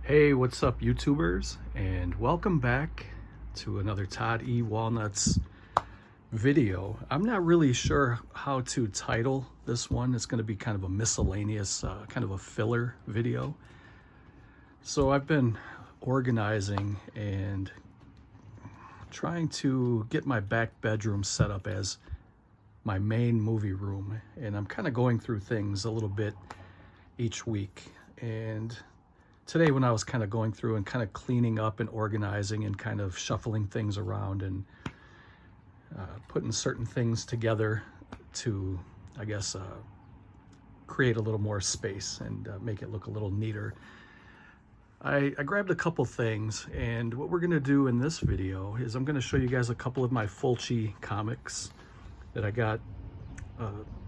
Hey, what's up, YouTubers? And welcome back to another Todd E. Walnuts video. I'm not really sure how to title this one. It's going to be kind of a miscellaneous, kind of a filler video. So I've been organizing and trying to get my back bedroom set up as my main movie room. And I'm kind of going through things a little bit each week. And today, when I was kind of going through and kind of cleaning up and organizing and kind of shuffling things around and putting certain things together to, I guess, create a little more space and make it look a little neater, I grabbed a couple things. And what we're going to do in this video is I'm going to show you guys a couple of my Fulci comics that I got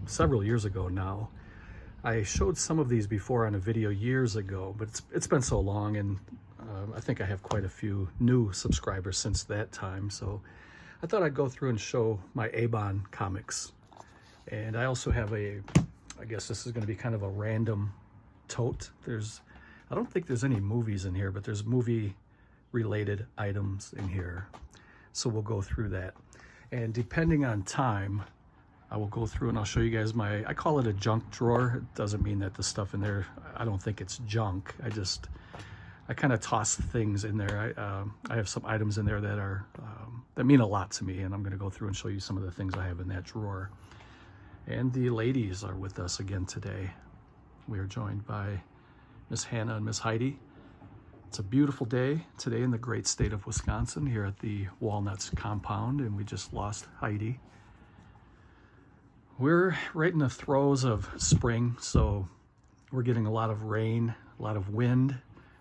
several years ago now. I showed some of these before on a video years ago, but it's been so long, and I think I have quite a few new subscribers since that time. So I thought I'd go through and show my Eibon comics. And I also have I guess this is going to be kind of a random tote. I don't think there's any movies in here, but there's movie-related items in here. So we'll go through that. And depending on time, I will go through and I'll show you guys I call it a junk drawer. It doesn't mean that the stuff in there, I don't think it's junk. I kind of toss things in there. I have some items in there that mean a lot to me, and I'm going to go through and show you some of the things I have in that drawer. And the ladies are with us again today. We are joined by Miss Hannah and Miss Heidi. It's a beautiful day today in the great state of Wisconsin here at the Walnuts compound, and we just lost Heidi. We're right in the throes of spring, so we're getting a lot of rain, a lot of wind.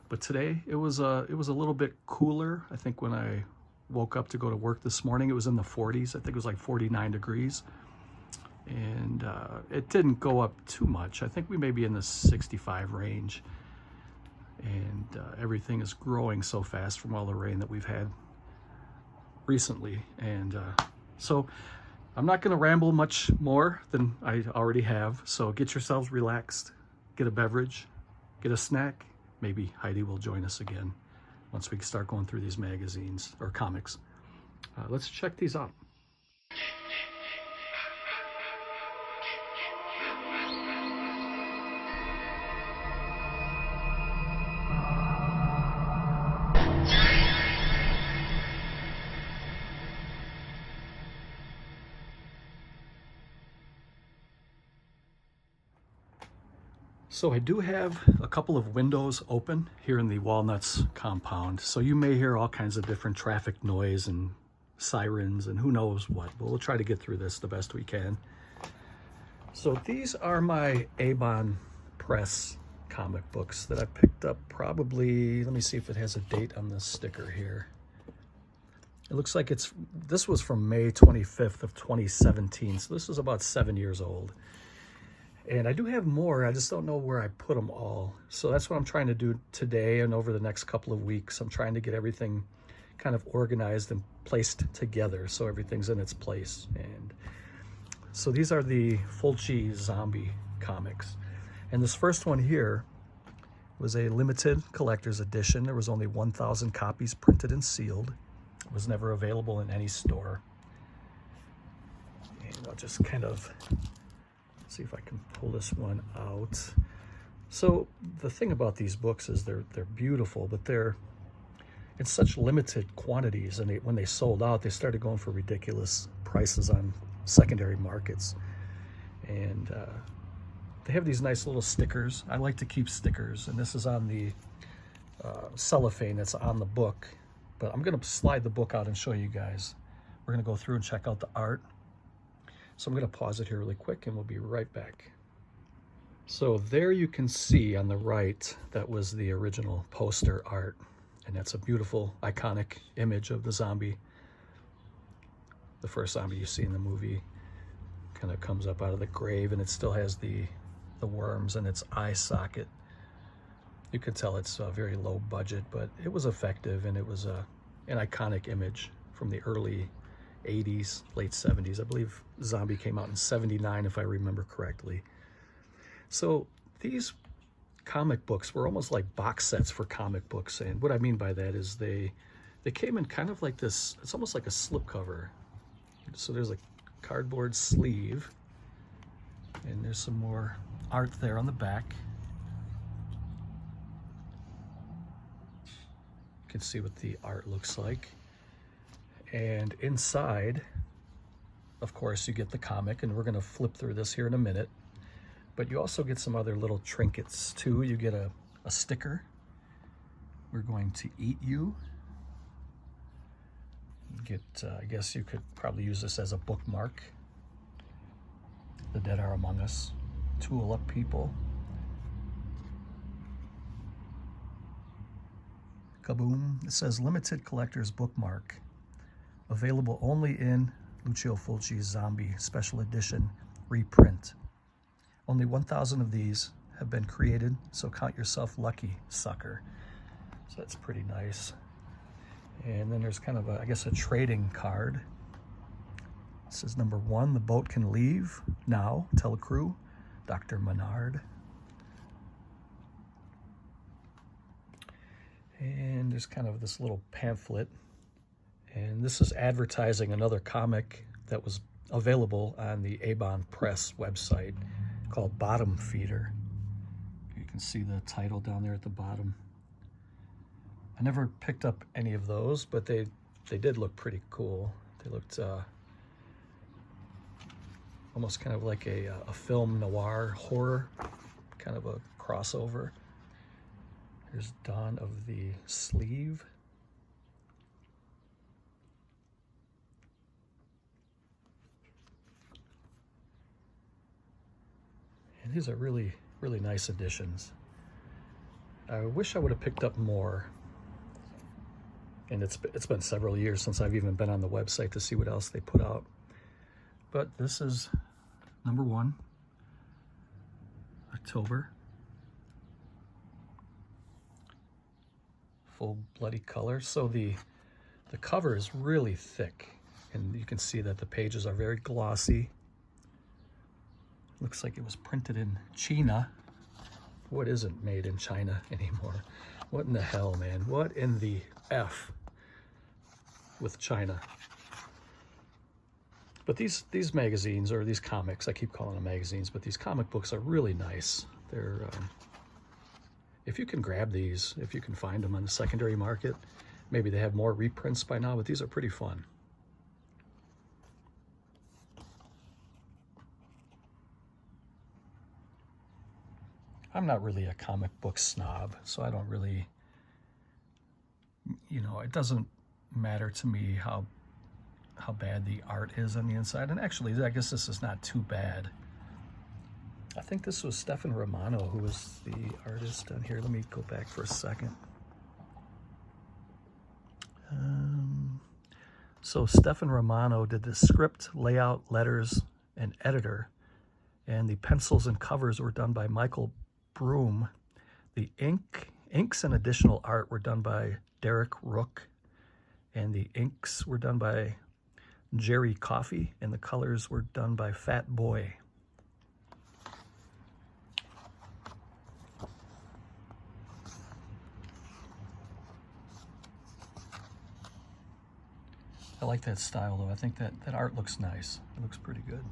But today it was a little bit cooler. I think when I woke up to go to work this morning, it was in the 40s. I think it was like 49 degrees. And it didn't go up too much. I think we may be in the 65 range. And everything is growing so fast from all the rain that we've had recently. And so I'm not going to ramble much more than I already have, so get yourselves relaxed, get a beverage, get a snack. Maybe Heidi will join us again once we start going through these magazines or comics. Let's check these out. So I do have a couple of windows open here in the Walnuts compound. So you may hear all kinds of different traffic noise and sirens and who knows what, but we'll try to get through this the best we can. So these are my Eibon Press comic books that I picked up probably, let me see if it has a date on the sticker here. It looks like this was from May 25th of 2017. So this is about 7 years old. And I do have more, I just don't know where I put them all. So that's what I'm trying to do today and over the next couple of weeks. I'm trying to get everything kind of organized and placed together so everything's in its place. And so these are the Fulci zombie comics. And this first one here was a limited collector's edition. There was only 1,000 copies printed and sealed. It was never available in any store. And I'll just kind of see if I can pull this one out. So the thing about these books is they're beautiful, but they're in such limited quantities, and when they sold out, they started going for ridiculous prices on secondary markets. And they have these nice little stickers. I like to keep stickers, and this is on the cellophane that's on the book, but I'm going to slide the book out and show you guys. We're going to go through and check out the art. So I'm going to pause it here really quick and we'll be right back. So there you can see on the right, that was the original poster art. And that's a beautiful, iconic image of the zombie. The first zombie you see in the movie kind of comes up out of the grave, and it still has the worms in its eye socket. You could tell it's a very low budget, but it was effective, and it was an iconic image from the early 80s, late 70s. I believe Zombie came out in 79, if I remember correctly. So these comic books were almost like box sets for comic books. And what I mean by that is they came in kind of like this, it's almost like a slipcover. So there's a cardboard sleeve, and there's some more art there on the back. You can see what the art looks like. And inside, of course, you get the comic, and we're going to flip through this here in a minute. But you also get some other little trinkets too. You get a sticker. We're going to eat you. Get, I guess you could probably use this as a bookmark. The dead are among us. Tool up people. Kaboom. It says limited collector's bookmark. Available only in Lucio Fulci's Zombie Special Edition reprint. Only 1,000 of these have been created, so count yourself lucky, sucker. So that's pretty nice. And then there's kind of, I guess, a trading card. It says number 1, the boat can leave now. Tell the crew, Dr. Menard. And there's kind of this little pamphlet. And this is advertising another comic that was available on the Eibon Press website called Bottom Feeder. You can see the title down there at the bottom. I never picked up any of those, but they did look pretty cool. They looked almost kind of like a film noir horror, kind of a crossover. Here's Dawn of the Sleeve. And these are really, really nice editions. I wish I would have picked up more. And it's been several years since I've even been on the website to see what else they put out. But this is number 1, October. Full bloody color. So the cover is really thick, and you can see that the pages are very glossy. Looks like it was printed in China. What isn't made in China anymore? What in the hell, man? What in the F with China? But these magazines, or these comics, I keep calling them magazines, but these comic books are really nice. They're, if you can grab these, if you can find them on the secondary market, maybe they have more reprints by now, but these are pretty fun. I'm not really a comic book snob, so I don't really, you know, it doesn't matter to me how bad the art is on the inside. And actually, I guess this is not too bad. I think this was Stefan Romano who was the artist on here. Let me go back for a second. So Stefan Romano did the script, layout, letters, and editor. And the pencils and covers were done by Michael Broom. The inks and additional art were done by Derek Rook, and the inks were done by Jerry Coffey, and the colors were done by Fat Boy. I like that style though. I think that art looks nice. It looks pretty good.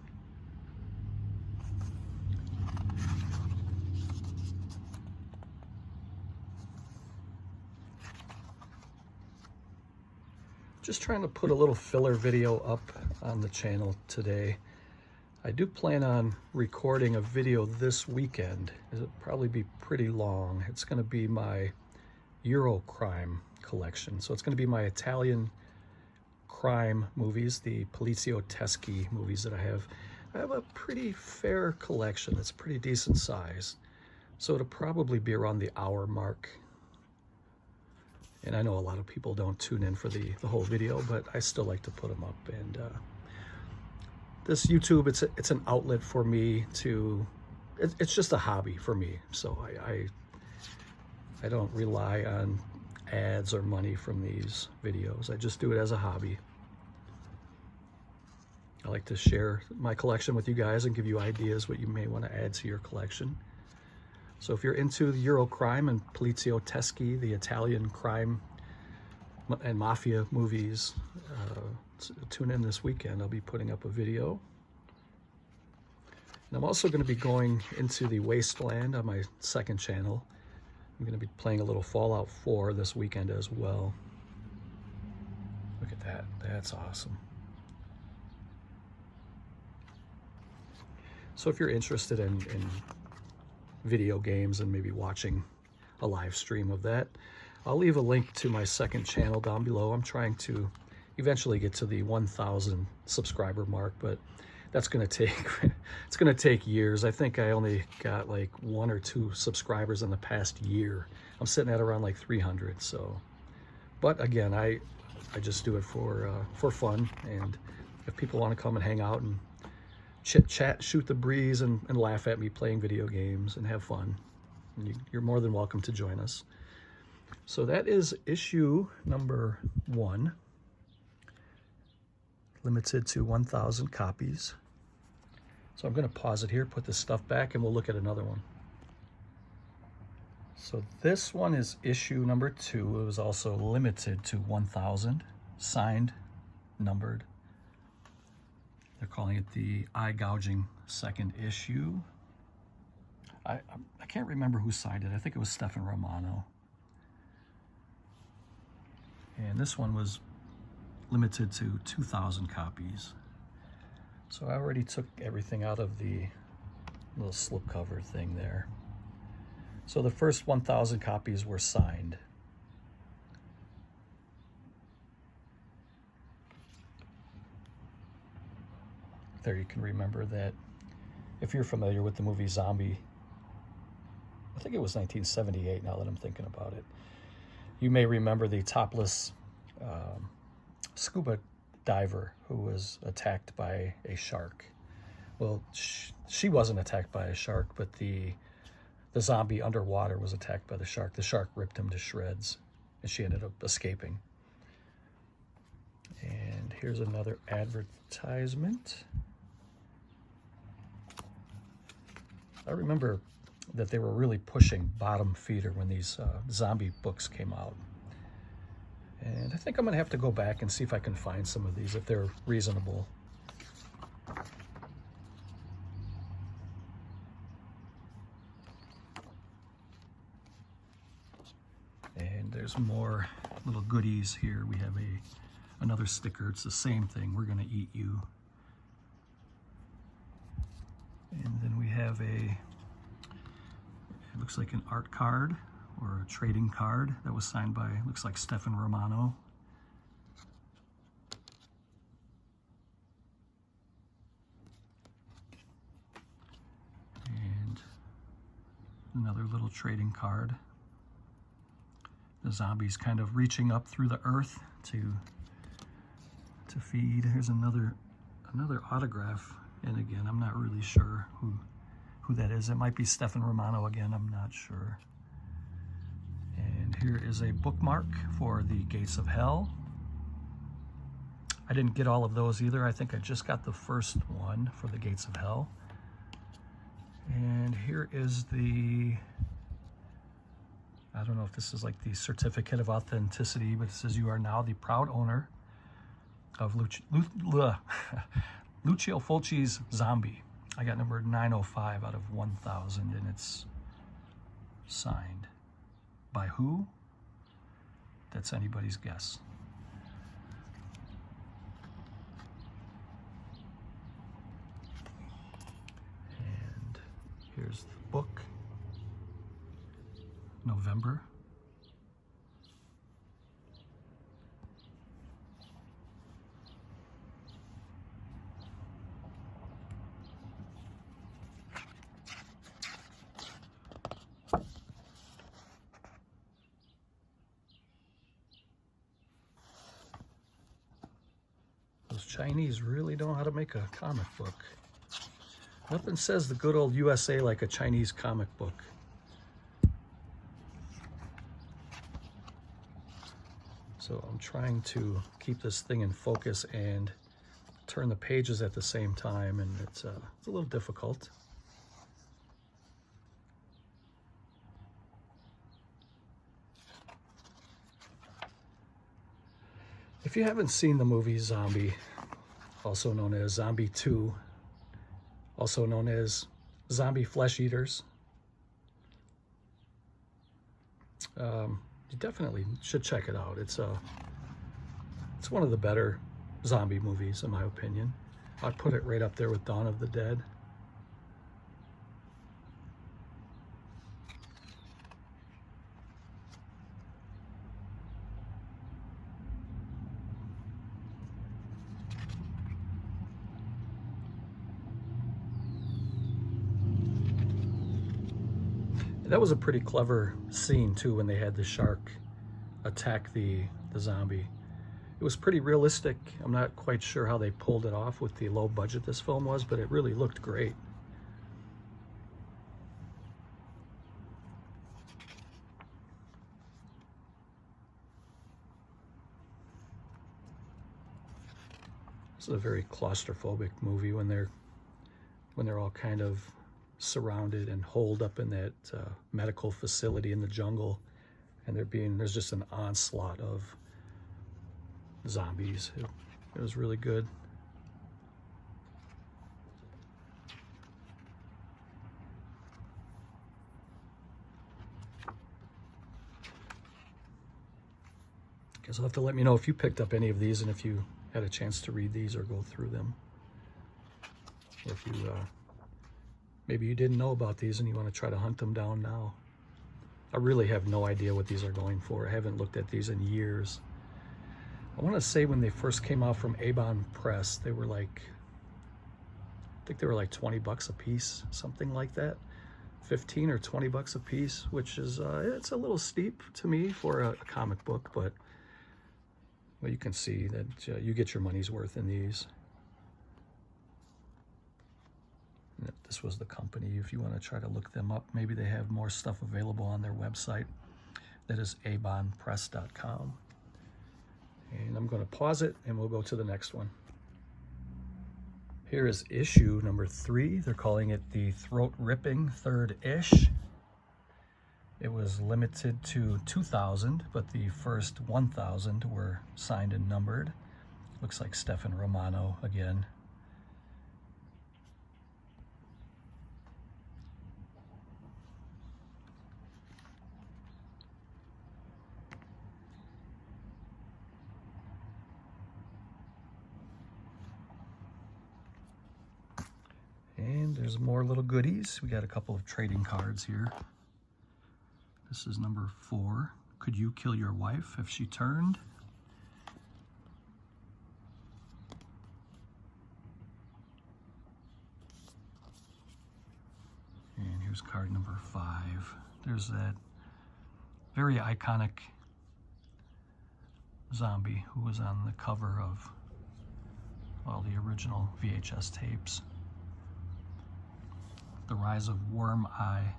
Just trying to put a little filler video up on the channel today. I do plan on recording a video this weekend. It'll probably be pretty long. It's going to be my Eurocrime collection. So it's going to be my Italian crime movies, the Polizioteschi movies that I have. I have a pretty fair collection. It's pretty decent size. So it'll probably be around the hour mark. And I know a lot of people don't tune in for the whole video, but I still like to put them up. And this YouTube, it's an outlet for me to, it's just a hobby for me. So I don't rely on ads or money from these videos. I just do it as a hobby. I like to share my collection with you guys and give you ideas what you may want to add to your collection. So if you're into the Eurocrime and Poliziotteschi, the Italian crime and mafia movies, tune in this weekend. I'll be putting up a video. And I'm also going to be going into the Wasteland on my second channel. I'm going to be playing a little Fallout 4 this weekend as well. Look at that. That's awesome. So if you're interested in video games and maybe watching a live stream of that, I'll leave a link to my second channel down below. I'm trying to eventually get to the 1,000 subscriber mark, but that's going to take, it's going to take years. I think I only got like 1 or 2 subscribers in the past year. I'm sitting at around like 300. So, but again, I just do it for fun. And if people want to come and hang out and chit chat, shoot the breeze, and laugh at me playing video games and have fun, you're more than welcome to join us. So that is issue number 1, limited to 1,000 copies. So I'm going to pause it here, put this stuff back, and we'll look at another one. So this one is issue number 2. It was also limited to 1,000, signed, numbered. They're calling it the Eye Gouging second issue. I can't remember who signed it. I think it was Stefan Romano. And this one was limited to 2,000 copies. So I already took everything out of the little slipcover thing there. So the first 1,000 copies were signed. There you can remember that. If you're familiar with the movie Zombie, I think it was 1978 now that I'm thinking about it. You may remember the topless scuba diver who was attacked by a shark. Well, she wasn't attacked by a shark, but the zombie underwater was attacked by the shark. The shark ripped him to shreds, and she ended up escaping. And here's another advertisement. I remember that they were really pushing bottom feeder when these zombie books came out. And I think I'm going to have to go back and see if I can find some of these, if they're reasonable. And there's more little goodies here. We have another sticker. It's the same thing. We're going to eat you. And then we have it looks like an art card or a trading card that was signed by, looks like Stefan Romano. And another little trading card. The zombie's kind of reaching up through the earth to feed. Here's another autograph. And again, I'm not really sure who that is. It might be Stefan Romano again, I'm not sure. And here is a bookmark for the Gates of Hell. I didn't get all of those either. I think I just got the first one for the Gates of Hell. And here is I don't know if this is like the certificate of authenticity, but it says you are now the proud owner of Lucio Fulci's Zombie. I got number 905 out of 1,000, and it's signed. By who? That's anybody's guess. And here's the book. November. Those Chinese really know how to make a comic book. Nothing says the good old USA like a Chinese comic book. So I'm trying to keep this thing in focus and turn the pages at the same time, and it's a little difficult. If you haven't seen the movie Zombie, also known as Zombie 2, also known as Zombie Flesh Eaters, you definitely should check it out. It's one of the better zombie movies, in my opinion. I'd put it right up there with Dawn of the Dead. That was a pretty clever scene too, when they had the shark attack the zombie. It was pretty realistic. I'm not quite sure how they pulled it off with the low budget this film was, but it really looked great. This is a very claustrophobic movie when they're all kind of surrounded and holed up in that medical facility in the jungle, and there's just an onslaught of zombies. It was really good. Guess you'll have to let me know if you picked up any of these and if you had a chance to read these or go through them. Or if you maybe you didn't know about these and you want to try to hunt them down now. I really have no idea what these are going for. I haven't looked at these in years. I want to say when they first came out from Eibon Press, they were like, I think they were like 20 bucks a piece, something like that. 15 or 20 bucks a piece, which is, it's a little steep to me for a comic book, but well, you can see that you get your money's worth in these. This was the company. If you want to try to look them up, maybe they have more stuff available on their website. That is eibonpress.com. And I'm going to pause it and we'll go to the next one. Here is issue number 3. They're calling it the Throat Ripping Third Ish. It was limited to 2,000, but the first 1,000 were signed and numbered. Looks like Stefan Romano again. And there's more little goodies. We got a couple of trading cards here. This is number 4. Could you kill your wife if she turned? And here's card number 5. There's that very iconic zombie who was on the cover of all the original VHS tapes. The Rise of Worm Eye.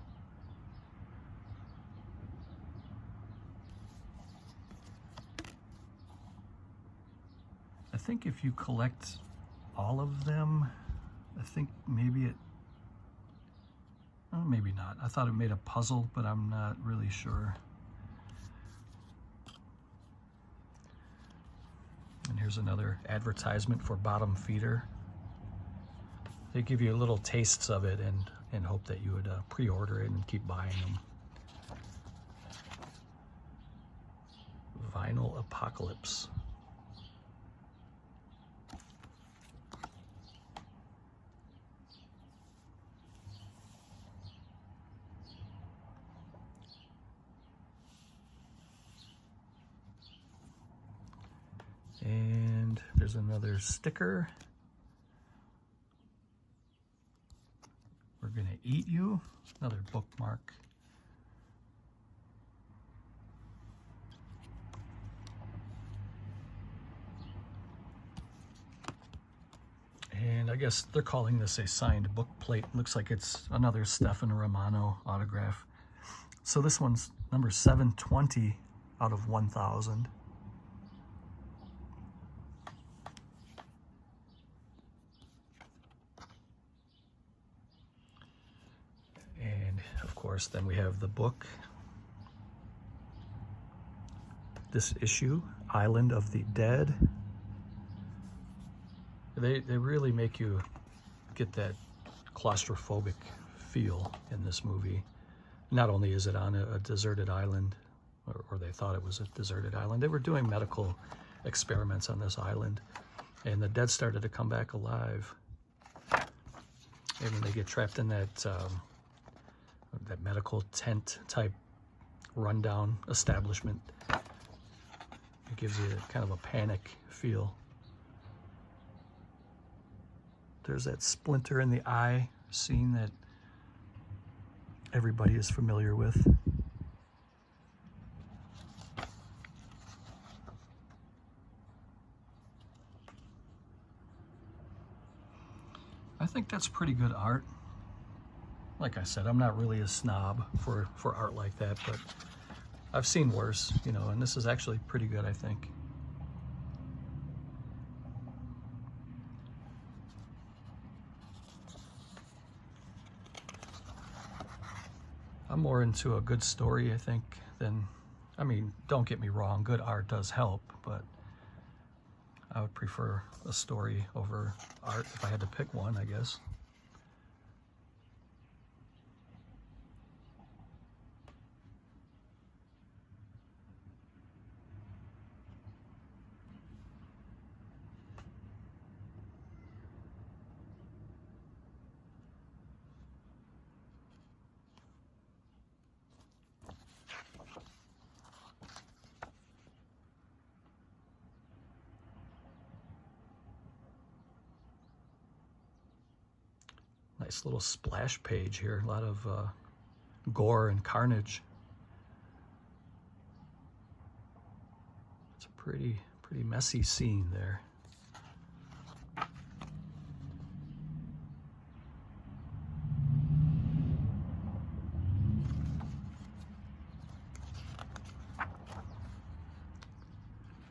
I think if you collect all of them, I think maybe it, oh, maybe not. I thought it made a puzzle, but I'm not really sure. And here's another advertisement for Bottom Feeder. They give you little tastes of it and hope that you would pre-order it and keep buying them. Vinyl Apocalypse. And there's another sticker. We're gonna eat you. Another bookmark. And I guess they're calling this a signed book plate. Looks like it's another Stefan Romano autograph. So this one's number 720 out of 1,000. Of course, then we have the book. This issue Island of the Dead. They really make you get that claustrophobic feel in this movie. Not only is it on a deserted island, or they thought it was a deserted island, they were doing medical experiments on this island, and the dead started to come back alive. And when they get trapped in that medical tent type rundown establishment, it gives you kind of a panic feel. There's that splinter in the eye scene that everybody is familiar with. I think that's pretty good art. Like I said, I'm not really a snob for art like that, but I've seen worse, you know, and this is actually pretty good, I think. I'm more into a good story, I think, than, I mean, don't get me wrong, good art does help, but I would prefer a story over art if I had to pick one, I guess. Nice little splash page here, a lot of gore and carnage. It's a pretty messy scene there.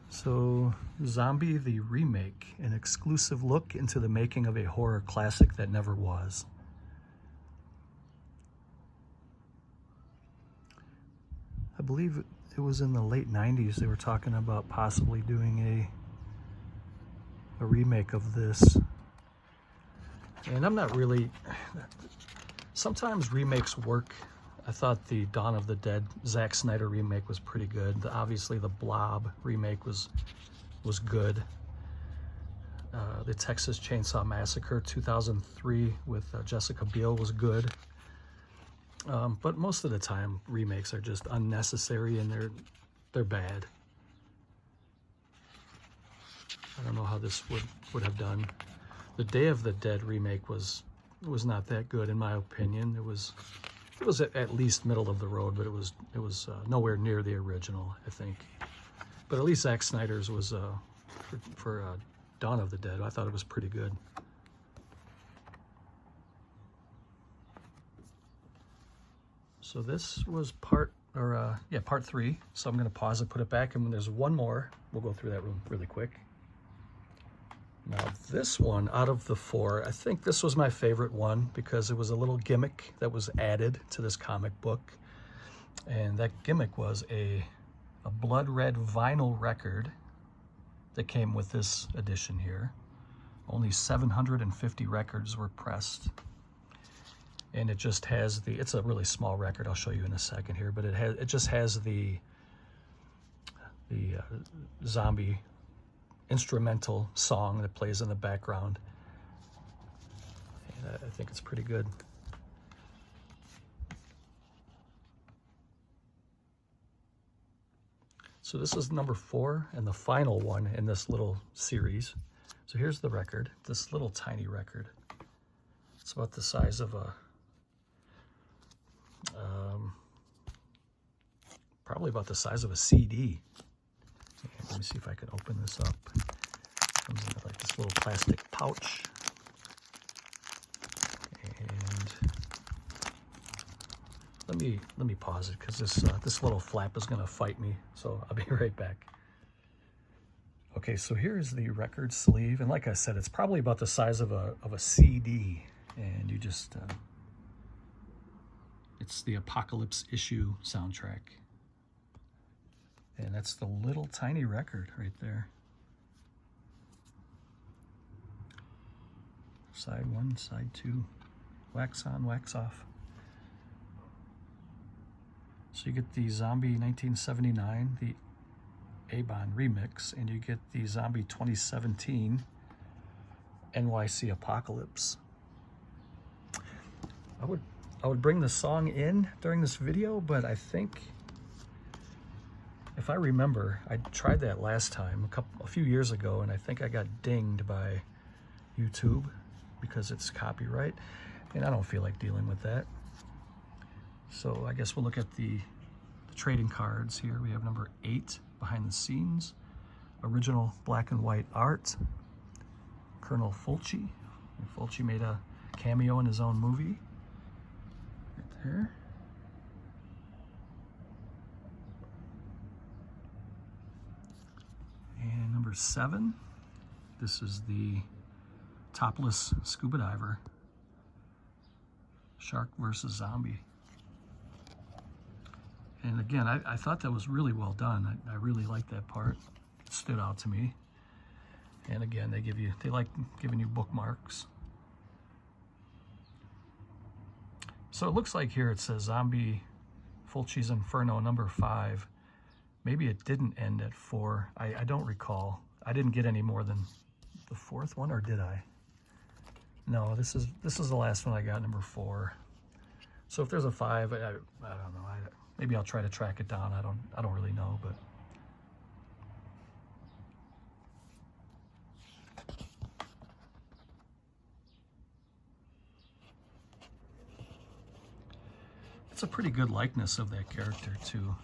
So, Zombie the Remake, an exclusive look into the making of a horror classic that never was. I believe it was in the late 90s they were talking about possibly doing a remake of this. And I'm not really, sometimes remakes work. I thought the Dawn of the Dead Zack Snyder remake was pretty good. Obviously the Blob remake was good. The Texas Chainsaw Massacre 2003 with Jessica Biel was good. But most of the time remakes are just unnecessary and they're bad. I don't know how this would have done. The Day of the Dead remake was not that good in my opinion. It was at least middle of the road, but it was nowhere near the original, I think. But at least Zack Snyder's was for Dawn of the Dead. I thought it was pretty good. So this was part 3. So I'm going to pause and put it back, and when there's one more, we'll go through that room really quick. Now this one, out of the 4, I think this was my favorite one because it was a little gimmick that was added to this comic book. And that gimmick was a blood red vinyl record that came with this edition here. Only 750 records were pressed. And it just has it's a really small record, I'll show you in a second here, but it just has the zombie instrumental song that plays in the background. And I think it's pretty good. So this is number 4 and the final one in this little series. So here's the record, this little tiny record. It's about the size of a, probably about the size of a CD. Let me see if I can open this up. Comes in like this little plastic pouch. And let me pause it because this little flap is going to fight me. So I'll be right back. Okay, so here's the record sleeve, and like I said, it's probably about the size of a CD. And you just it's the Apocalypse issue soundtrack. And that's the little tiny record right there. Side 1, side 2, wax on, wax off. So you get the Zombie 1979, the Eibon remix, and you get the Zombie 2017 NYC Apocalypse. I would bring the song in during this video, but I think, if I remember, I tried that last time a few years ago, and I think I got dinged by YouTube because it's copyright, and I don't feel like dealing with that. So I guess we'll look at the trading cards here. We have number 8, Behind the Scenes, original black and white art, Colonel Fulci. Fulci made a cameo in his own movie. Right there. And number 7, this is the topless scuba diver, Shark versus Zombie. And again, I thought that was really well done. I really liked that part. It stood out to me. And again, they like giving you bookmarks. So it looks like here it says Zombie Fulci's Inferno number 5. Maybe it didn't end at 4. I don't recall. I didn't get any more than the 4th one, or did I? No, this is the last one I got, number 4. So if there's a 5, I don't know. Maybe I'll try to track it down. I don't really know, but it's a pretty good likeness of that character too.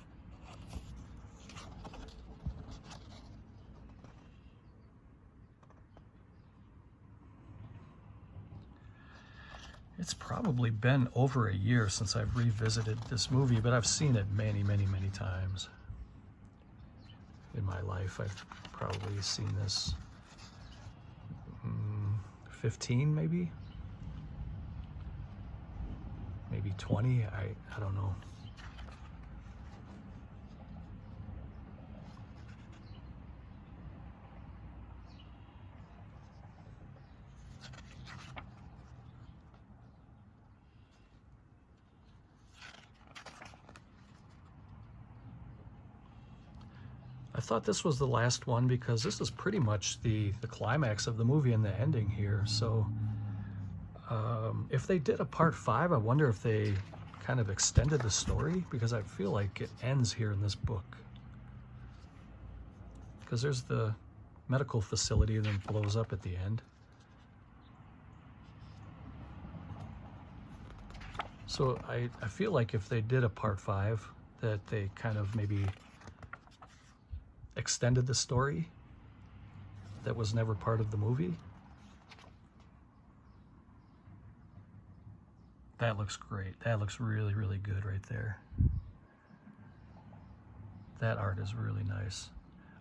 It's probably been over a year since I've revisited this movie, but I've seen it many, many, many times in my life. I've probably seen this 15 maybe 20. I don't know. I thought this was the last one because this is pretty much the climax of the movie and the ending here. So if they did a part 5, I wonder if they kind of extended the story, because I feel like it ends here in this book. Because there's the medical facility and then it blows up at the end. So I feel like if they did a part 5, that they kind of maybe extended the story that was never part of the movie. That looks great. That looks really, really good right there. That art is really nice.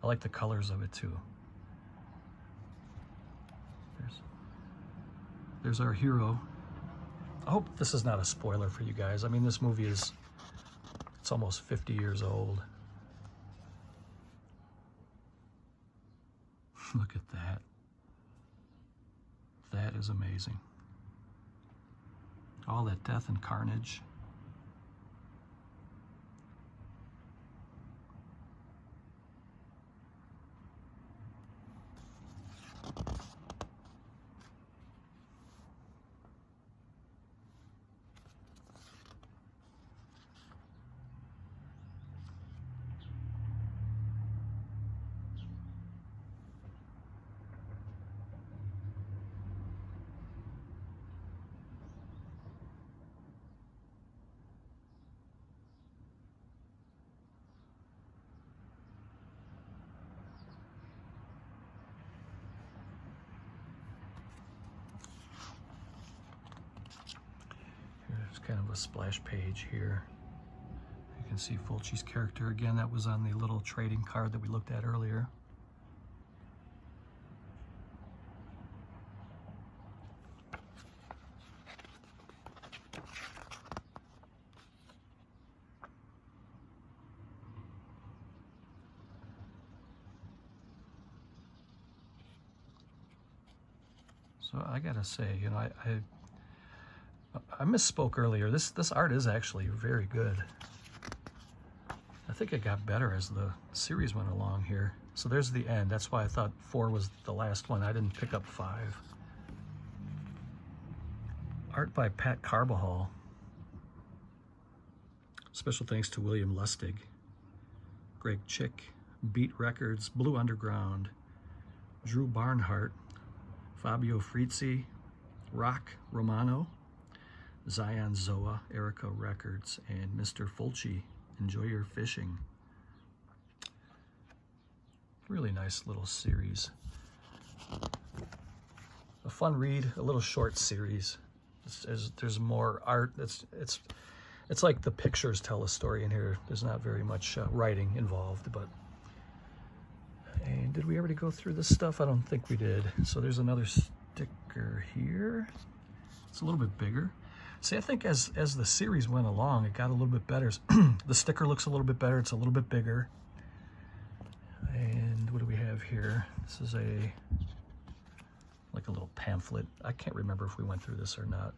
I like the colors of it too. There's our hero. I hope this is not a spoiler for you guys. I mean, this movie it's almost 50 years old. Look at that. That is amazing. All that death and carnage. Kind of a splash page here. You can see Fulci's character again. That was on the little trading card that we looked at earlier. So I gotta say, you know, I misspoke earlier. This art is actually very good. I think it got better as the series went along here. So there's the end. That's why I thought 4 was the last one. I didn't pick up 5. Art by Pat Carbajal. Special thanks to William Lustig, Greg Chick, Beat Records, Blue Underground, Drew Barnhart, Fabio Frizzi, Rock Romano, Zion Zoa, Erica Records, and Mr. Fulci. Enjoy your fishing. Really nice little series. A fun read, a little short series. There's more art. It's like the pictures tell a story in here. There's not very much writing involved, but. And did we already go through this stuff? I don't think we did. So there's another sticker here. It's a little bit bigger. See, I think as the series went along, it got a little bit better. The sticker looks a little bit better. It's a little bit bigger. And what do we have here? This is like a little pamphlet. I can't remember if we went through this or not.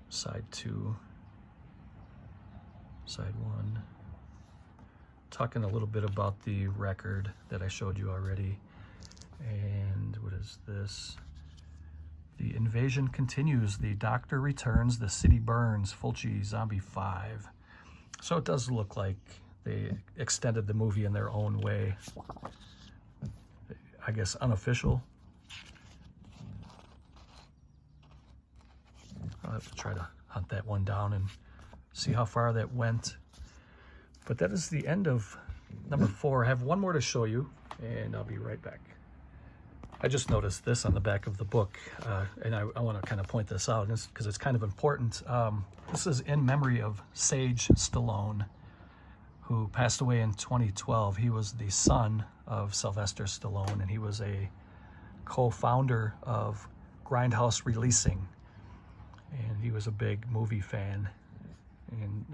Side 2, side 1. Talking a little bit about the record that I showed you already. And what is this? The invasion continues. The doctor returns. The city burns. Fulci Zombie 5. So it does look like they extended the movie in their own way. I guess unofficial. I'll have to try to hunt that one down and see how far that went. But that is the end of number 4. I have one more to show you, and I'll be right back. I just noticed this on the back of the book, and I want to kind of point this out because it's kind of important. This is in memory of Sage Stallone, who passed away in 2012. He was the son of Sylvester Stallone, and he was a co-founder of Grindhouse Releasing, and he was a big movie fan, and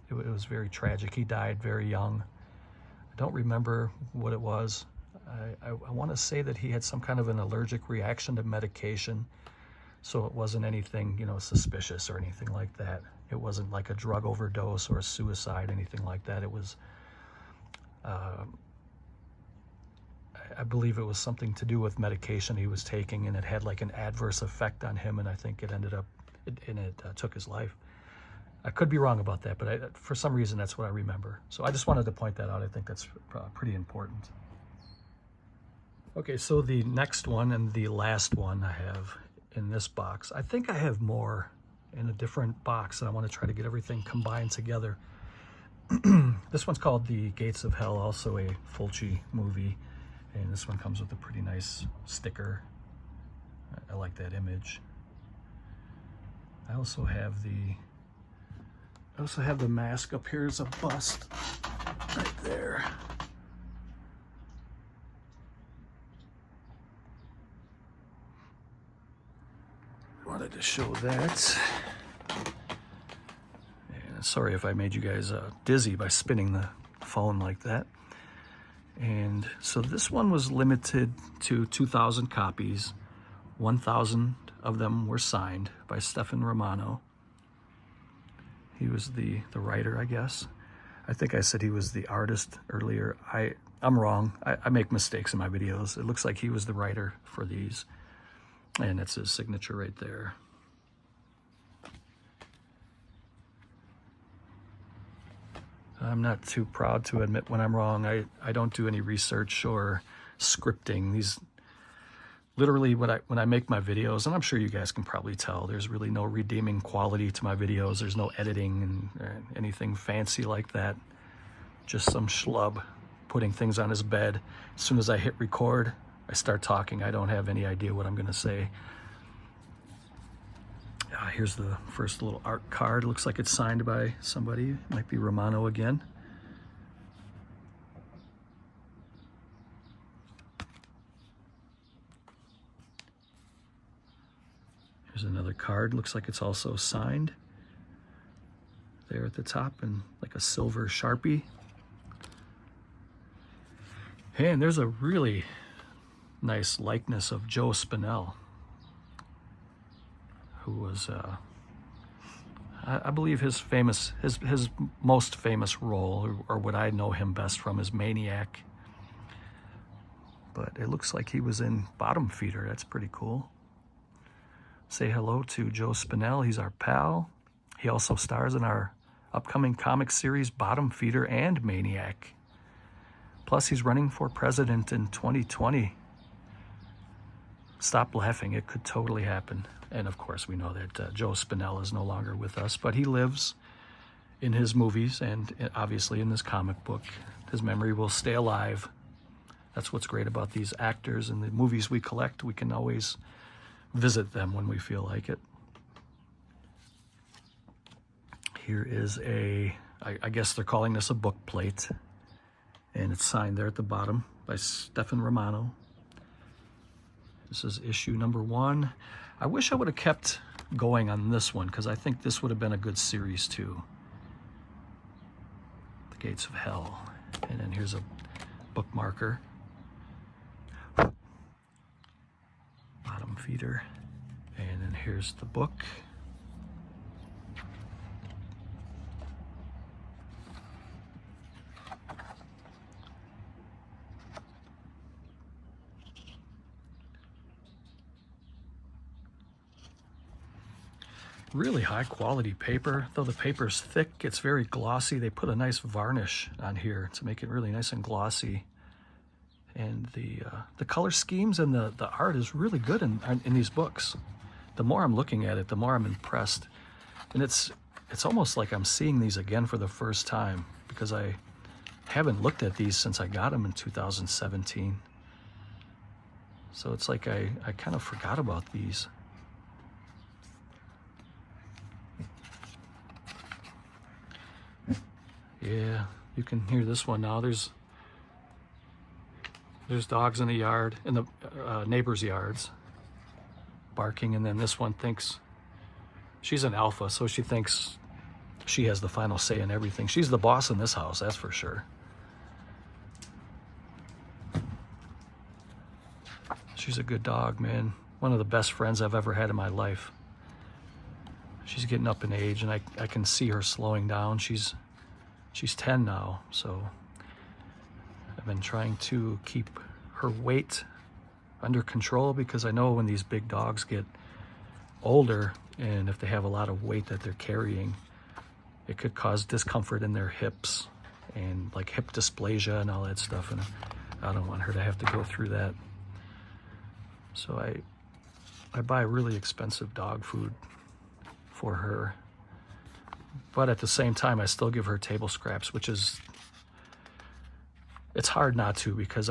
it was very tragic. He died very young. I don't remember what it was. I want to say that he had some kind of an allergic reaction to medication, so it wasn't anything, you know, suspicious or anything like that. It wasn't like a drug overdose or a suicide, anything like that. It was, I believe it was something to do with medication he was taking, and it had like an adverse effect on him, and I think it ended up, it took his life. I could be wrong about that, but for some reason that's what I remember. So I just wanted to point that out. I think that's pretty important. Okay, so the next one and the last one I have in this box. I think I have more in a different box, and I want to try to get everything combined together. This one's called The Gates of Hell, also a Fulci movie, and this one comes with a pretty nice sticker. I like that image. I also have the mask up here as a bust right there. Wanted to show that. And sorry if I made you guys dizzy by spinning the phone like that. And so this one was limited to 2,000 copies. 1,000 of them were signed by Stefan Romano. He was the writer, I guess. I think I said he was the artist earlier. I'm wrong. I make mistakes in my videos. It looks like he was the writer for these. And that's his signature right there. I'm not too proud to admit when I'm wrong. I don't do any research or scripting. These literally when I make my videos, and I'm sure you guys can probably tell, there's really no redeeming quality to my videos. There's no editing and anything fancy like that. Just some schlub putting things on his bed. As soon as I hit record, I start talking. I don't have any idea what I'm going to say. Here's the first little art card. It looks like it's signed by somebody. It might be Romano again. Here's another card. Looks like it's also signed there at the top in like a silver Sharpie. Hey, and there's a really nice likeness of Joe Spinell, who was, I believe his most famous role, or what I know him best from, is Maniac. But it looks like he was in Bottom Feeder. That's pretty cool. Say hello to Joe Spinell. He's our pal. He also stars in our upcoming comic series, Bottom Feeder and Maniac. Plus, he's running for president in 2020. Stop laughing. It could totally happen. And of course, we know that Joe Spinell is no longer with us, but he lives in his movies and obviously in this comic book. His memory will stay alive. That's what's great about these actors and the movies we collect. We can always visit them when we feel like it. Here is I guess they're calling this a book plate. And it's signed there at the bottom by Stefan Romano. This is issue number 1. I wish I would have kept going on this one, because I think this would have been a good series too. The Gates of Hell. And then here's a bookmarker. Bottom Feeder. And then here's the book. Really high quality paper. Though the paper's thick, it's very glossy. They put a nice varnish on here to make it really nice and glossy. And the color schemes and the art is really good in these books. The more I'm looking at it, the more I'm impressed. And it's almost like I'm seeing these again for the first time, because I haven't looked at these since I got them in 2017. So it's like I kind of forgot about these. Yeah, you can hear this one now. There's dogs in the yard, in the neighbors' yards, barking, and then this one thinks she's an alpha, so she thinks she has the final say in everything. She's the boss in this house, that's for sure. She's a good dog, man. One of the best friends I've ever had in my life. She's getting up in age, and I can see her slowing down. She's 10 now, so I've been trying to keep her weight under control, because I know when these big dogs get older, and if they have a lot of weight that they're carrying, it could cause discomfort in their hips and like hip dysplasia and all that stuff, and I don't want her to have to go through that. So I buy really expensive dog food for her. But at the same time, I still give her table scraps, which is, it's hard not to, because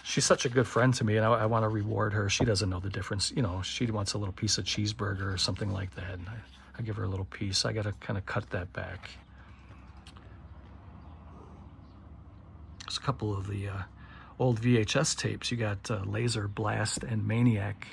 she's such a good friend to me, and I want to reward her. She doesn't know the difference. You know, she wants a little piece of cheeseburger or something like that, and I give her a little piece. I got to kind of cut that back. There's a couple of the old VHS tapes. You got Laser Blast and Maniac.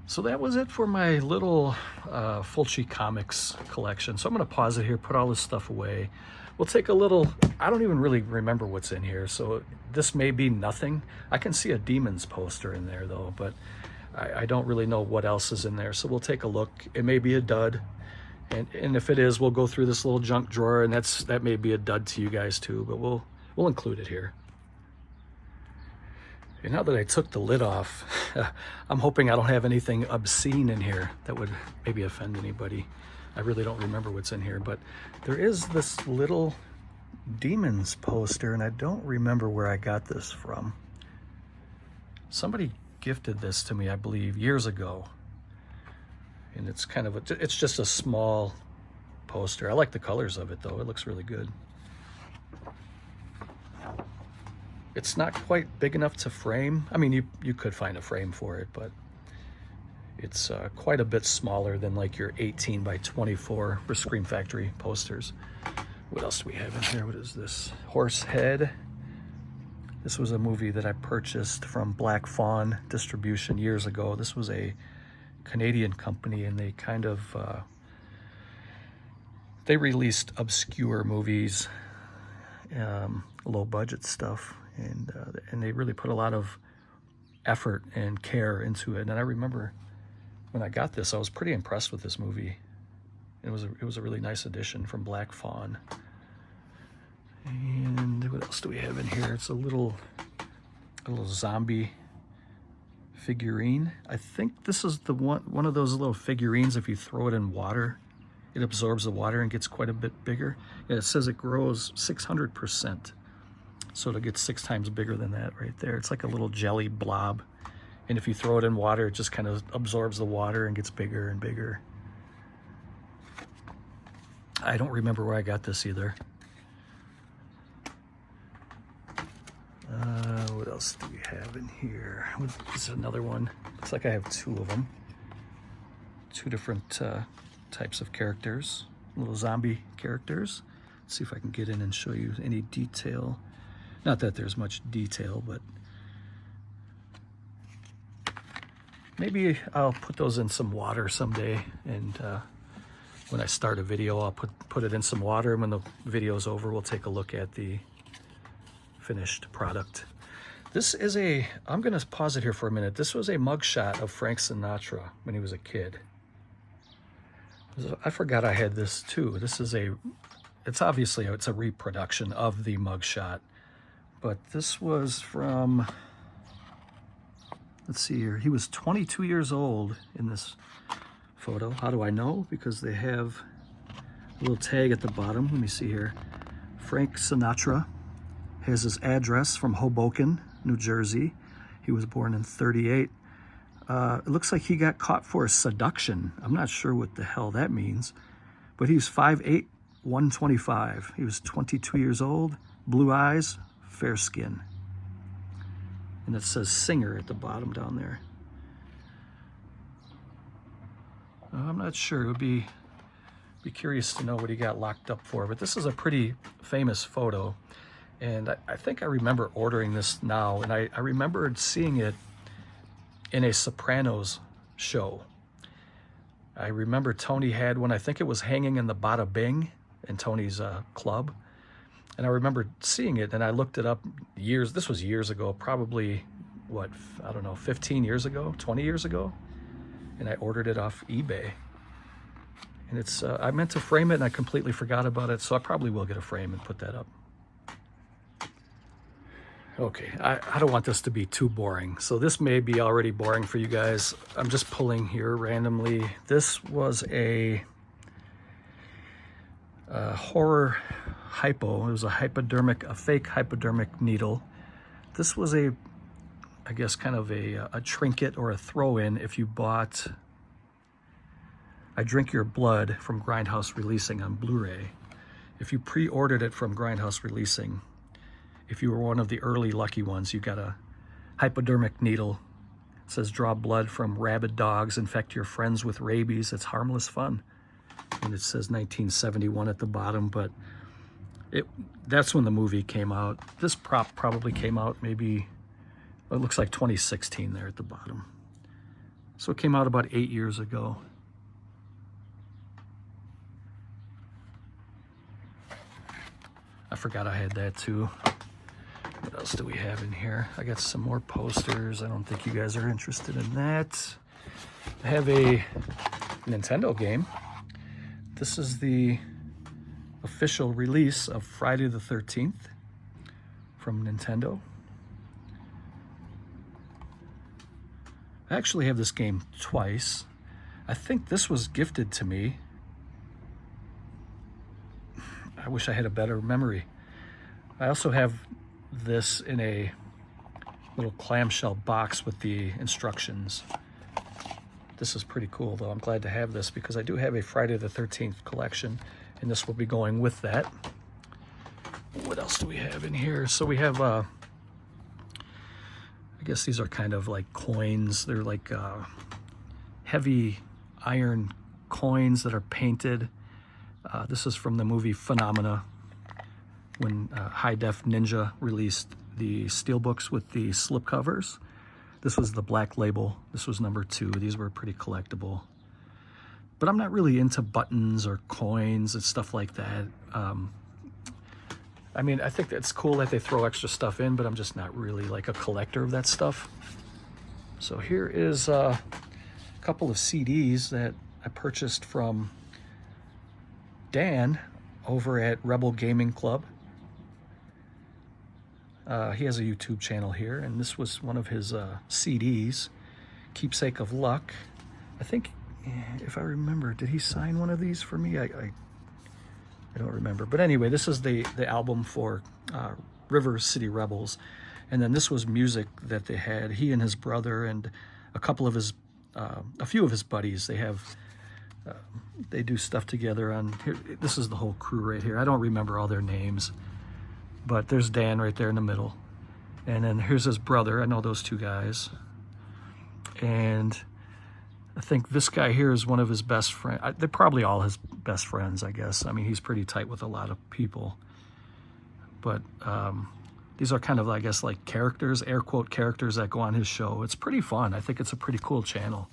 So that was it for my little Fulci comics collection. So I'm going to pause it here, put all this stuff away. We'll take a little, I don't even really remember what's in here, so this may be nothing. I can see a Demons poster in there though, but I don't really know what else is in there. So we'll take a look. It may be a dud. And if it is, we'll go through this little junk drawer, and that may be a dud to you guys too, but we'll include it here. And now that I took the lid off, I'm hoping I don't have anything obscene in here that would maybe offend anybody. I really don't remember what's in here, but there is this little Demons poster, and I don't remember where I got this from. Somebody gifted this to me, I believe, years ago. And it's kind of it's just a small poster. I like the colors of it though. It looks really good. It's not quite big enough to frame. I mean, you could find a frame for it, but it's quite a bit smaller than like your 18 by 24 for Scream Factory posters. What else do we have in here? What is this? Horsehead. This was a movie that I purchased from Black Fawn Distribution years ago. This was a Canadian company, and they kind of they released obscure movies low budget stuff, and they really put a lot of effort and care into it. And I remember when I got this, I was pretty impressed with this movie. It was a really nice addition from Black Fawn. And what else do we have in here? It's a little zombie figurine. I think this is the one of those little figurines, if you throw it in water, it absorbs the water and gets quite a bit bigger. And it says it grows 600%. So it'll get 6 times bigger than that right there. It's like a little jelly blob. And if you throw it in water, it just kind of absorbs the water and gets bigger and bigger. I don't remember where I got this either. What else do we have in here? This is another one. Looks like I have 2 of them. 2 different types of characters, little zombie characters. Let's see if I can get in and show you any detail. Not that there's much detail, but maybe I'll put those in some water someday, and when I start a video, I'll put it in some water, and when the video's over, we'll take a look at the finished product. This is I'm going to pause it here for a minute. This was a mugshot of Frank Sinatra when he was a kid. I forgot I had this too. It's obviously a reproduction of the mugshot, but this was from, let's see here. He was 22 years old in this photo. How do I know? Because they have a little tag at the bottom. Let me see here. Frank Sinatra has his address from Hoboken, New Jersey. He was born in 38. It looks like he got caught for seduction. I'm not sure what the hell that means, but he was 5'8", 125. He was 22 years old, blue eyes, fair skin. And it says singer at the bottom down there. I'm not sure. It would be curious to know what he got locked up for, but this is a pretty famous photo. And I think I remember ordering this now, and I remembered seeing it in a Sopranos show. I remember Tony had one. I think it was hanging in the Bada Bing in Tony's club. And I remember seeing it, and I looked it up this was years ago, probably, I don't know, 15 years ago, 20 years ago. And I ordered it off eBay. And I meant to frame it, and I completely forgot about it, so I probably will get a frame and put that up. Okay, I don't want this to be too boring, so this may be already boring for you guys. I'm just pulling here randomly. This was a horror hypo. It was a fake hypodermic needle. This was I guess kind of a trinket or a throw-in if you bought I Drink Your Blood from Grindhouse Releasing on Blu-ray. If you pre-ordered it from Grindhouse Releasing, if you were one of the early lucky ones, you got a hypodermic needle. It says draw blood from rabid dogs, infect your friends with rabies. It's harmless fun. And it says 1971 at the bottom, but that's when the movie came out. This prop probably came out maybe, it looks like 2016 there at the bottom. So it came out about 8 years ago. I forgot I had that too. What else do we have in here? I got some more posters. I don't think you guys are interested in that. I have a Nintendo game. This is the official release of Friday the 13th from Nintendo. I actually have this game twice. I think this was gifted to me. I wish I had a better memory. I also have this in a little clamshell box with the instructions. This is pretty cool, though. I'm glad to have this because I do have a Friday the 13th collection, and this will be going with that. What else do we have in here? So we have, I guess these are kind of like coins. They're like heavy iron coins that are painted. This is from the movie Phenomena, when High Def Ninja released the steelbooks with the slipcovers. This was the black label. This was number 2. These were pretty collectible. But I'm not really into buttons or coins and stuff like that. I mean, I think it's cool that they throw extra stuff in, but I'm just not really like a collector of that stuff. So here is a couple of CDs that I purchased from Dan over at Rebel Gaming Club. He has a YouTube channel here, and this was one of his CDs, Keepsake of Luck. I think, if I remember, did he sign one of these for me? I don't remember. But anyway, this is the album for River City Rebels. And then this was music that they had. He and his brother and a couple of his, a few of his buddies, they do stuff together on here. This is the whole crew right here. I don't remember all their names, but there's Dan right there in the middle. And then here's his brother. I know those two guys. And I think this guy here is one of his best friends. They're probably all his best friends, I guess. I mean, he's pretty tight with a lot of people. But these are kind of, I guess, like characters, air quote characters that go on his show. It's pretty fun. I think it's a pretty cool channel.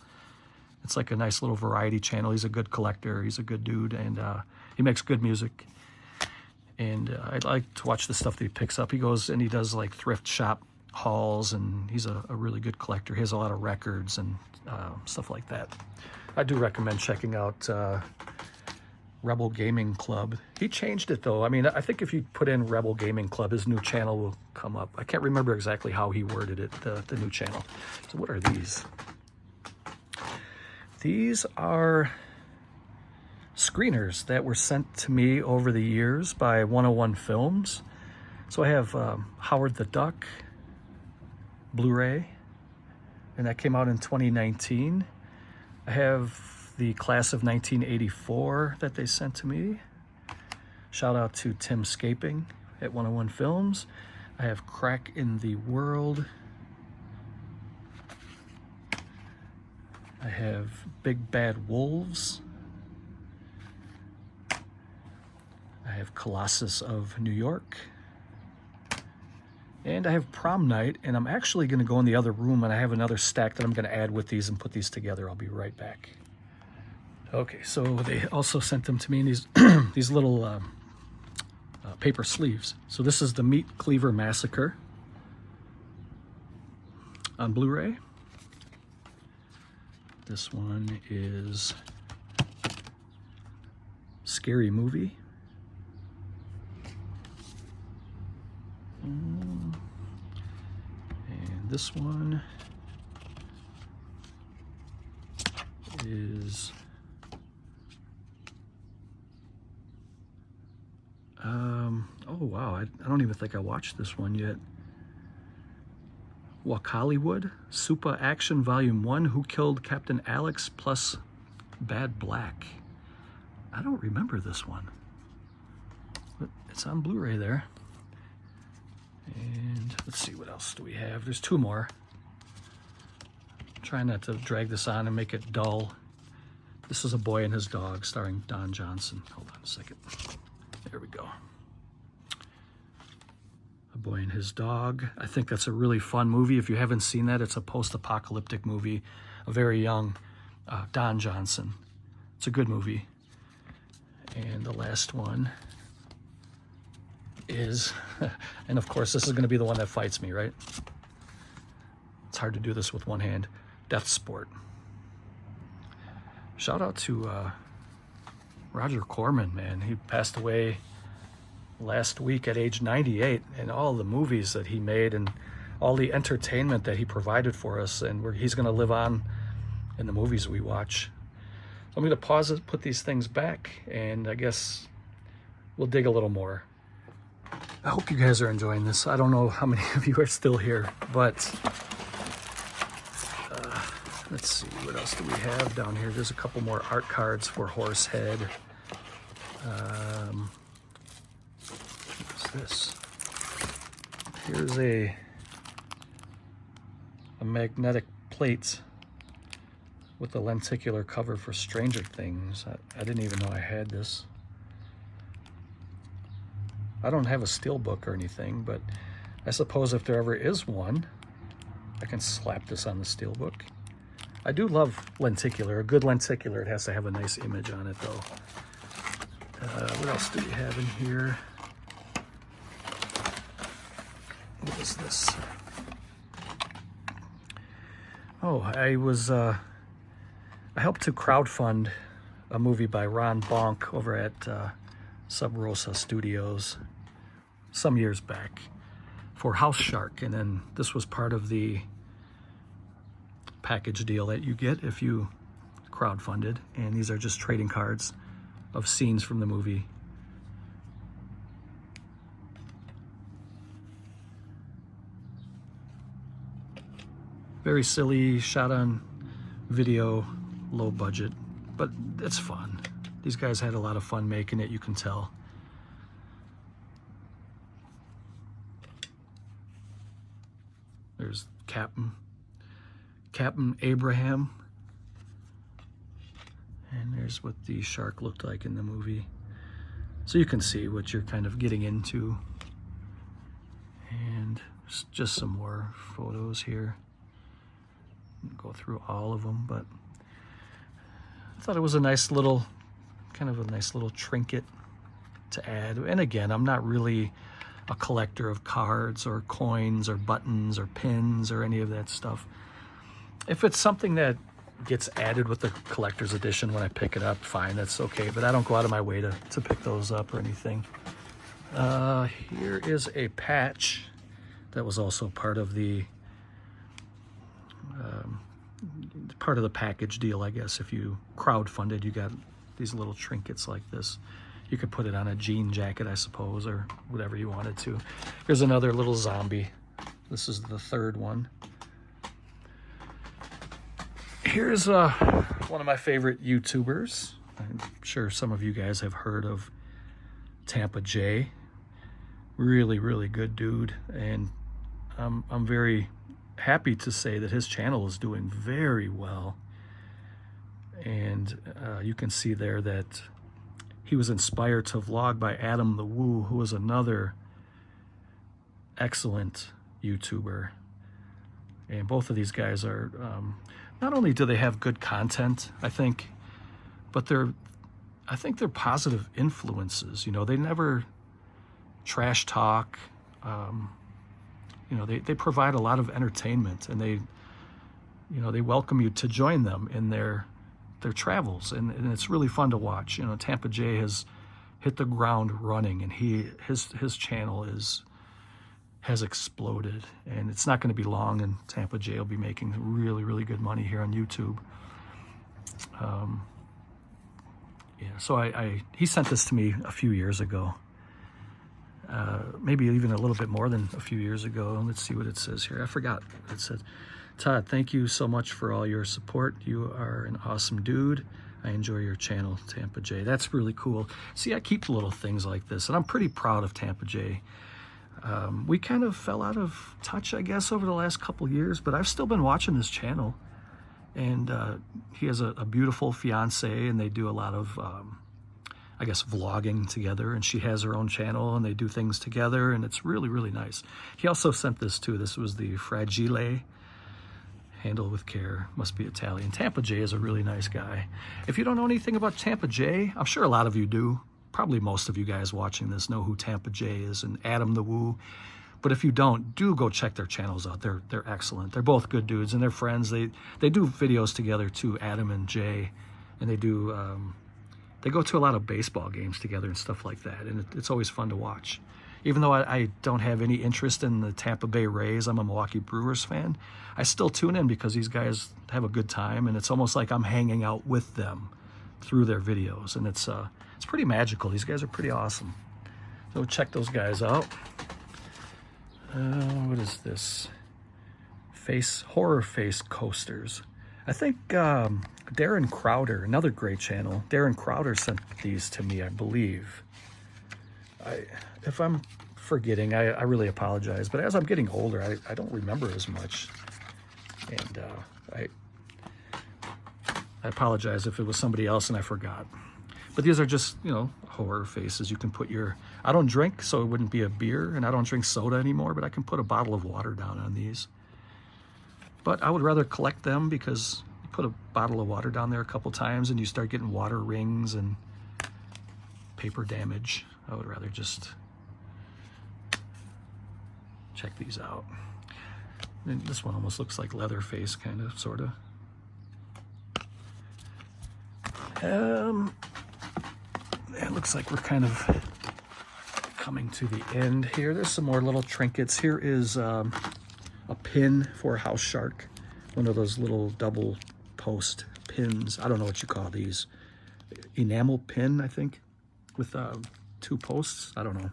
It's like a nice little variety channel. He's a good collector. He's a good dude, and he makes good music. And I like to watch the stuff that he picks up. He goes and he does like thrift shop hauls, and he's a really good collector. He has a lot of records and stuff like that. I do recommend checking out Rebel Gaming Club. He changed it though. I mean, I think if you put in Rebel Gaming Club, his new channel will come up. I can't remember exactly how he worded it, the new channel. So what are these? These are screeners that were sent to me over the years by 101 Films. So I have Howard the Duck Blu-ray, and that came out in 2019. I have the Class of 1984 that they sent to me. Shout out to Tim Scaping at 101 Films. I have Crack in the World. I have Big Bad Wolves. I have Colossus of New York. And I have Prom Night, and I'm actually going to go in the other room, and I have another stack that I'm going to add with these and put these together. I'll be right back. Okay, so they also sent them to me in these these little paper sleeves. So this is the Meat Cleaver Massacre on Blu-ray. This one is Scary Movie. And this one is oh wow, I don't even think I watched this one yet. Wakaliwood, Super Action Volume 1, Who Killed Captain Alex plus Bad Black. I don't remember this one, but it's on Blu-ray there. And let's see, what else do we have? There's two more. I'm trying not to drag this on and make it dull. This is A Boy and His Dog, starring Don Johnson. Hold on a second. There we go. A Boy and His Dog. I think that's a really fun movie. If you haven't seen that, it's a post-apocalyptic movie. A very young Don Johnson. It's a good movie. And the last one is, and of course this is going to be the one that fights me, right? It's hard to do this with one hand. Death Sport. Shout out to Roger Corman, man. He passed away last week at age 98, and all the movies that he made and all the entertainment that he provided for us, and he's going to live on in the movies we watch. So I'm going to pause it, put these things back, and I guess we'll dig a little more. I hope you guys are enjoying this. I don't know how many of you are still here, but let's see, what else do we have down here? There's a couple more art cards for Horsehead. What's this? Here's a magnetic plate with the lenticular cover for Stranger Things. I didn't even know I had this. I don't have a steelbook or anything, but I suppose if there ever is one, I can slap this on the steelbook. I do love lenticular. A good lenticular, it has to have a nice image on it, though. What else do we have in here? is this? Oh, I helped to crowdfund a movie by Ron Bonk over at Sub Rosa Studios some years back for House Shark, and then this was part of the package deal that you get if you crowdfunded, and these are just trading cards of scenes from the movie. Very silly, shot on video, low budget, but it's fun. These guys had a lot of fun making it, you can tell. There's Captain Abraham. And there's what the shark looked like in the movie. So you can see what you're kind of getting into. And just some more photos here. Go through all of them, but I thought it was a nice little, kind of a nice little trinket to add. And again, I'm not really a collector of cards or coins or buttons or pins or any of that stuff. If it's something that gets added with the collector's edition when I pick it up, fine, that's okay, but I don't go out of my way to pick those up or anything. Here is a patch that was also part of the package deal, I guess. If you crowdfunded, you got these little trinkets like this. You could put it on a jean jacket, I suppose, or whatever you wanted to. Here's another little zombie. This is the third one. Here's one of my favorite YouTubers. I'm sure some of you guys have heard of Tampa J. Really, really good dude. And I'm very happy to say that his channel is doing very well. And you can see there that he was inspired to vlog by Adam the Woo, who is another excellent YouTuber. And both of these guys are, not only do they have good content, I think, but I think they're positive influences. You know, they never trash talk. You know, they provide a lot of entertainment, and they welcome you to join them in their travels, and it's really fun to watch. You know, Tampa J has hit the ground running, and his channel has exploded, and it's not going to be long, and Tampa J will be making really, really good money here on YouTube. Yeah, so he sent this to me a few years ago, maybe even a little bit more than a few years ago. Let's see what it says here. I forgot what it said. Todd, thank you so much for all your support. You are an awesome dude. I enjoy your channel, Tampa J. That's really cool. See, I keep little things like this, and I'm pretty proud of Tampa J. We kind of fell out of touch, I guess, over the last couple years, but I've still been watching his channel. And he has a beautiful fiance, and they do a lot of, I guess, vlogging together. And she has her own channel, and they do things together, and it's really, really nice. He also sent this too. This was the Fragile. Handle with care, must be Italian. Tampa J is a really nice guy. If you don't know anything about Tampa J, I'm sure a lot of you do. Probably most of you guys watching this know who Tampa J is and Adam the Woo. But if you don't, do go check their channels out. They're excellent. They're both good dudes, and they're friends. They do videos together too, Adam and Jay, and they go to a lot of baseball games together and stuff like that. And it's always fun to watch. Even though I don't have any interest in the Tampa Bay Rays, I'm a Milwaukee Brewers fan, I still tune in because these guys have a good time, and it's almost like I'm hanging out with them through their videos, and it's pretty magical. These guys are pretty awesome. So check those guys out. What is this? Horror face coasters. I think Darren Crowder, another great channel. Darren Crowder sent these to me, I believe. If I'm forgetting, I really apologize. But as I'm getting older, I don't remember as much. And I apologize if it was somebody else and I forgot. But these are just, you know, horror faces. You can put I don't drink, so it wouldn't be a beer, and I don't drink soda anymore, but I can put a bottle of water down on these. But I would rather collect them because you put a bottle of water down there a couple times and you start getting water rings and paper damage. I would rather just check these out. And this one almost looks like Leatherface, kind of, sort of. It looks like we're kind of coming to the end here. There's some more little trinkets. Here is a pin for a house shark. One of those little double post pins. I don't know what you call these. Enamel pin, I think, with 2 posts. I don't know.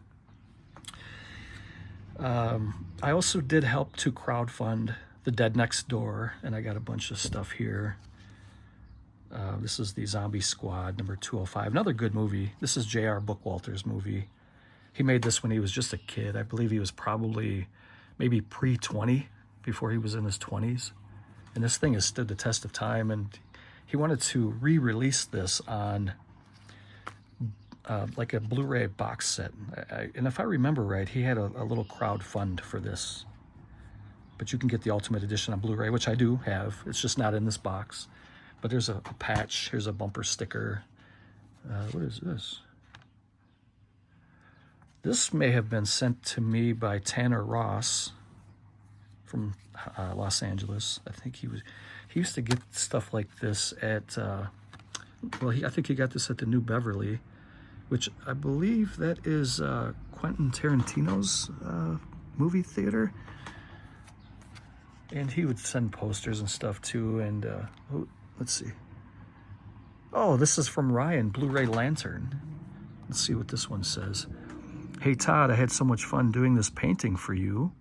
I also did help to crowdfund The Dead Next Door, and I got a bunch of stuff here. This is the Zombie Squad, number 205. Another good movie. This is J.R. Bookwalter's movie. He made this when he was just a kid. I believe he was probably maybe pre-20, before he was in his 20s. And this thing has stood the test of time, and he wanted to re-release this on like a Blu-ray box set. And if I remember right, he had a little crowd fund for this. But you can get the Ultimate Edition on Blu-ray, which I do have. It's just not in this box. But there's a patch. Here's a bumper sticker. What is this? This may have been sent to me by Tanner Ross from Los Angeles. I think he used to get stuff like this at, I think he got this at the New Beverly, which I believe that is Quentin Tarantino's movie theater. And he would send posters and stuff too. And let's see. Oh, this is from Ryan, Blu-ray Lantern. Let's see what this one says. Hey Todd, I had so much fun doing this painting for you.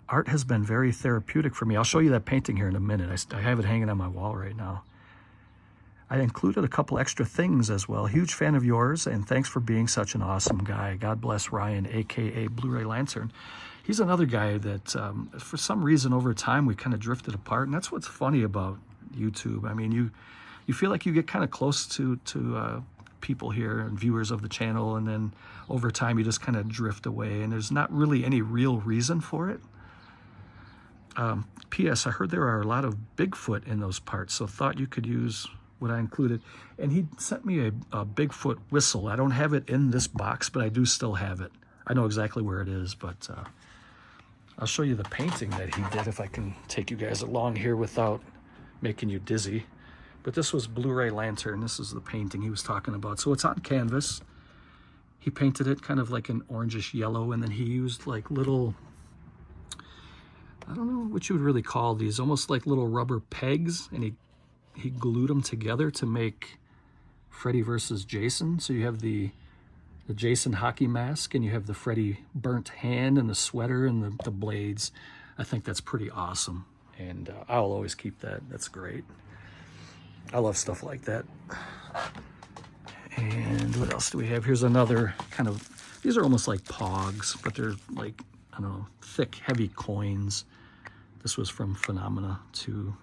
Art has been very therapeutic for me. I'll show you that painting here in a minute. I have it hanging on my wall right now. I included a couple extra things as well. Huge fan of yours, and thanks for being such an awesome guy. God bless Ryan, aka Blu-ray Lantern. He's another guy that, for some reason, over time, we kind of drifted apart, and that's what's funny about YouTube. I mean, you feel like you get kind of close to people here and viewers of the channel, and then over time, you just kind of drift away, and there's not really any real reason for it. P.S. I heard there are a lot of Bigfoot in those parts, so thought you could use what I included. And he sent me a Bigfoot whistle. I don't have it in this box, but I do still have it. I know exactly where it is, but I'll show you the painting that he did if I can take you guys along here without making you dizzy. But this was Blu-ray Lantern. This is the painting he was talking about. So it's on canvas. He painted it kind of like an orangish yellow, and then he used like little, I don't know what you would really call these, almost like little rubber pegs, and he glued them together to make Freddy versus Jason. So you have the Jason hockey mask, and you have the Freddy burnt hand and the sweater and the blades. I think that's pretty awesome, and I'll always keep that. That's great. I love stuff like that. And what else do we have? Here's another kind of, these are almost like pogs, but they're like, I don't know, thick, heavy coins. This was from Phenomena too.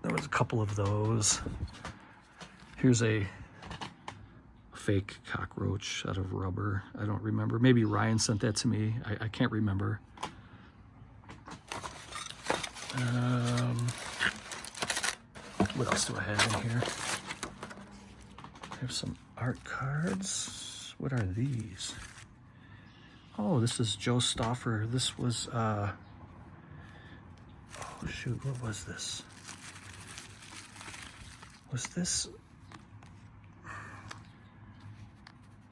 There was a couple of those. Here's a fake cockroach out of rubber. I don't remember. Maybe Ryan sent that to me. I can't remember. What else do I have in here? I have some art cards. What are these? Oh, this is Joe Stauffer. This was, oh shoot, what was this? Was this,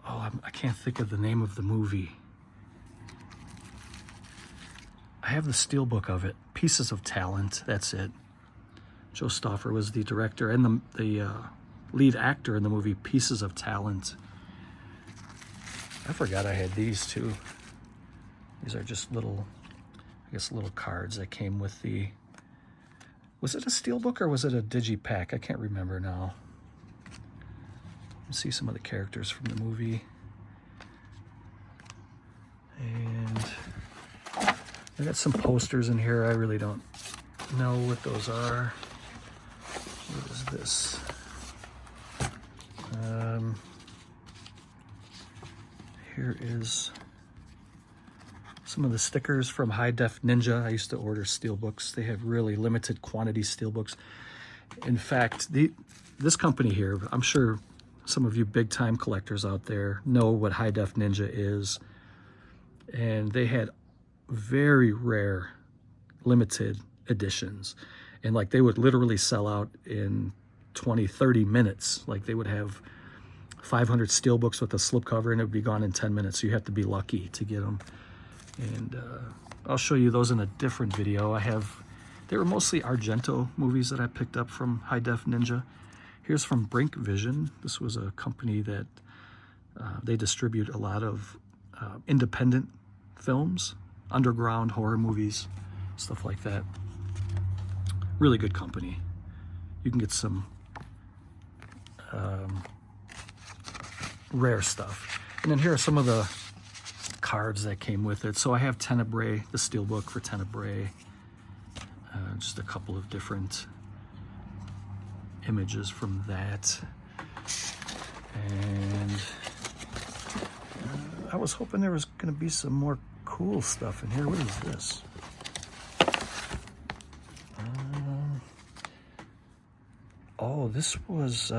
oh, I can't think of the name of the movie. I have the steelbook of it. Pieces of Talent, that's it. Joe Stauffer was the director and the lead actor in the movie Pieces of Talent. I forgot I had these too. These are just little, I guess, little cards that came with the, was it a steelbook or was it a digipack? I can't remember now. Let's see some of the characters from the movie. And I got some posters in here. I really don't know what those are. What is this? Here is some of the stickers from High Def Ninja. I used to order steelbooks. They have really limited quantity steelbooks. In fact, this company here, I'm sure some of you big time collectors out there know what High Def Ninja is. And they had very rare, limited editions. And like they would literally sell out in 20, 30 minutes. Like they would have 500 steelbooks with a slipcover and it would be gone in 10 minutes. So you have to be lucky to get them. And I'll show you those in a different video. They were mostly Argento movies that I picked up from High Def Ninja. Here's from Brink Vision. This was a company that they distribute a lot of independent films, underground horror movies, stuff like that. Really good company. You can get some rare stuff. And then here are some of the cards that came with it. So I have Tenebrae, the steelbook for Tenebrae. Just a couple of different images from that. And I was hoping there was going to be some more cool stuff in here. What is this? Oh, this was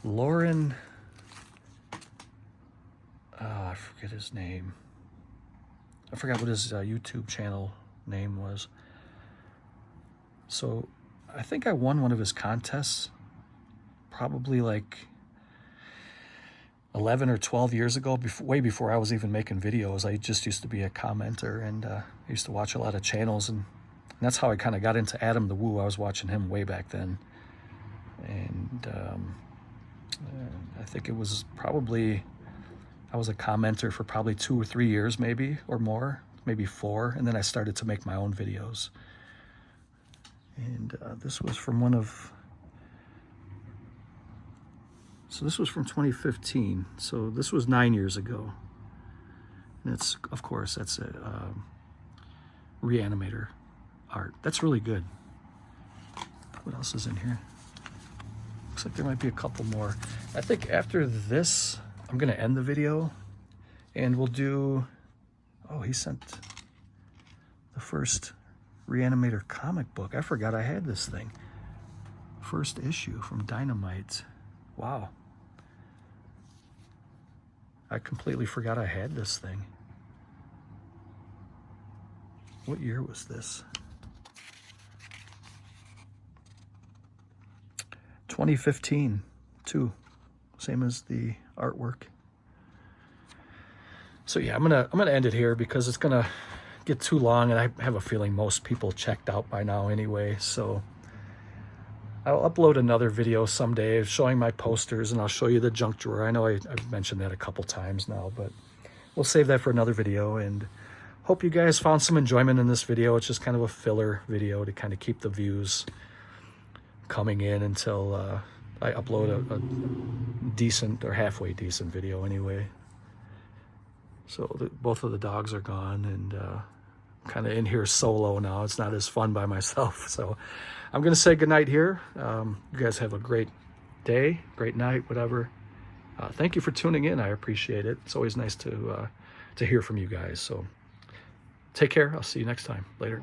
Lauren. I forget his name. I forgot what his YouTube channel name was. So I think I won one of his contests probably like 11 or 12 years ago, way before I was even making videos. I just used to be a commenter, and I used to watch a lot of channels, and that's how I kind of got into Adam the Woo. I was watching him way back then. And I think it was probably, I was a commenter for probably 2 or 3 years maybe, or more, maybe 4, and then I started to make my own videos. And this was from so this was from 2015, so this was 9 years ago. And it's, of course, that's a Reanimator art. That's really good. What else is in here? Looks like there might be a couple more. I think after this, I'm gonna end the video and we'll do, oh, he sent the first Reanimator comic book. I forgot I had this thing. First issue from Dynamite. Wow. I completely forgot I had this thing. What year was this? 2015 too. Same as the artwork. So yeah, I'm gonna end it here because it's gonna get too long, and I have a feeling most people checked out by now anyway. So I'll upload another video someday showing my posters, and I'll show you the junk drawer. I know I've mentioned that a couple times now, but we'll save that for another video. And hope you guys found some enjoyment in this video. It's just kind of a filler video to kind of keep the views coming in until I upload a decent or halfway decent video anyway. So both of the dogs are gone, and kind of in here solo now. It's not as fun by myself. So I'm going to say goodnight here. You guys have a great day, great night, whatever. Thank you for tuning in. I appreciate it. It's always nice to hear from you guys. So take care. I'll see you next time. Later.